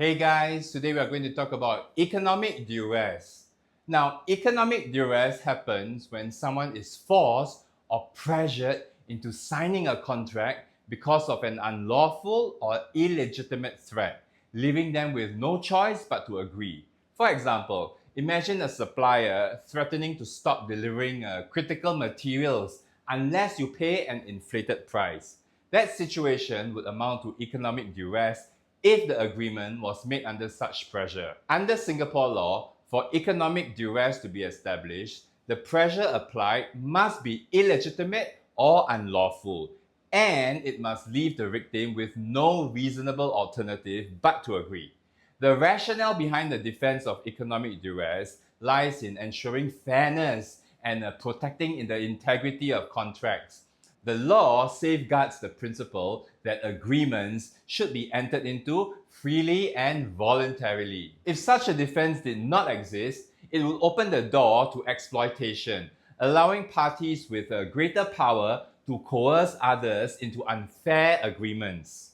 Hey guys, today we are going to talk about economic duress. Now, economic duress happens when someone is forced or pressured into signing a contract because of an unlawful or illegitimate threat, leaving them with no choice but to agree. For example, imagine a supplier threatening to stop delivering critical materials unless you pay an inflated price. That situation would amount to economic duress if the agreement was made under such pressure. Under Singapore law, for economic duress to be established, the pressure applied must be illegitimate or unlawful, and it must leave the victim with no reasonable alternative but to agree. The rationale behind the defense of economic duress lies in ensuring fairness and protecting the integrity of contracts. The law safeguards the principle that agreements should be entered into freely and voluntarily. If such a defense did not exist, it would open the door to exploitation, allowing parties with greater power to coerce others into unfair agreements.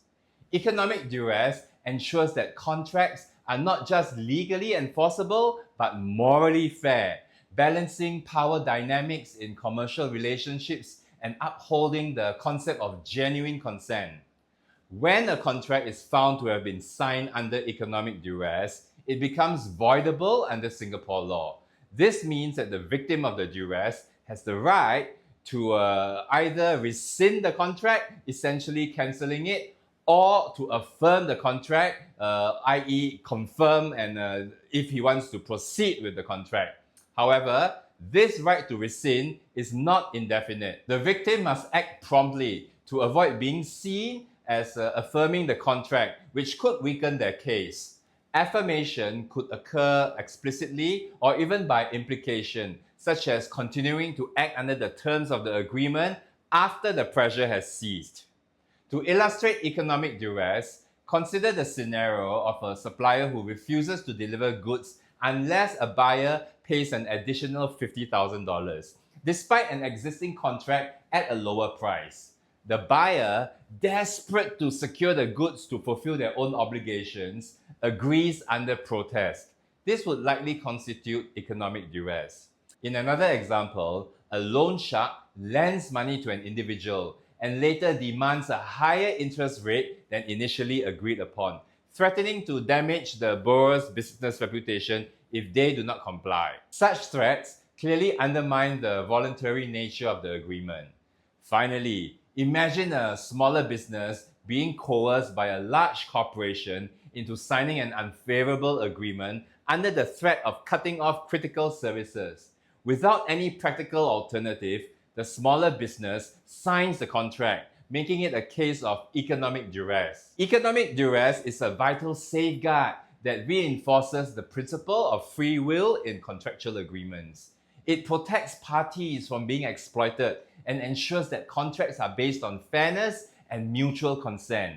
Economic duress ensures that contracts are not just legally enforceable but morally fair, balancing power dynamics in commercial relationships and upholding the concept of genuine consent. When a contract is found to have been signed under economic duress, it becomes voidable under Singapore law. This means that the victim of the duress has the right to either rescind the contract, essentially cancelling it, or to affirm the contract, i.e., confirm and if he wants to proceed with the contract. However, this right to rescind is not indefinite. The victim must act promptly to avoid being seen as affirming the contract, which could weaken their case. Affirmation could occur explicitly or even by implication, such as continuing to act under the terms of the agreement after the pressure has ceased. To illustrate economic duress, consider the scenario of a supplier who refuses to deliver goods unless a buyer pays an additional $50,000, despite an existing contract at a lower price. The buyer, desperate to secure the goods to fulfill their own obligations, agrees under protest. This would likely constitute economic duress. In another example, a loan shark lends money to an individual and later demands a higher interest rate than initially agreed upon, threatening to damage the borrower's business reputation if they do not comply. Such threats clearly undermine the voluntary nature of the agreement. Finally, imagine a smaller business being coerced by a large corporation into signing an unfavorable agreement under the threat of cutting off critical services. Without any practical alternative, the smaller business signs the contract, making it a case of economic duress. Economic duress is a vital safeguard that reinforces the principle of free will in contractual agreements. It protects parties from being exploited and ensures that contracts are based on fairness and mutual consent.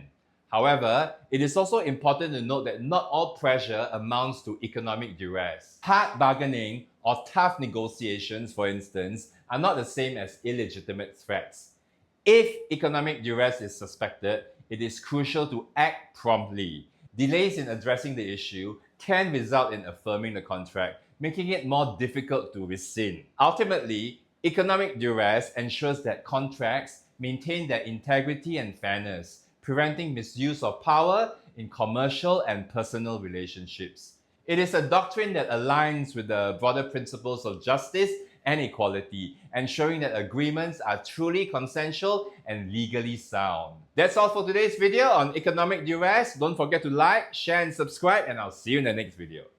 However, it is also important to note that not all pressure amounts to economic duress. Hard bargaining or tough negotiations, for instance, are not the same as illegitimate threats. If economic duress is suspected, it is crucial to act promptly. Delays in addressing the issue can result in affirming the contract, making it more difficult to rescind. Ultimately, economic duress ensures that contracts maintain their integrity and fairness, preventing misuse of power in commercial and personal relationships. It is a doctrine that aligns with the broader principles of justice and equality, ensuring that agreements are truly consensual and legally sound. That's all for today's video on economic duress. Don't forget to like, share, and subscribe, and I'll see you in the next video.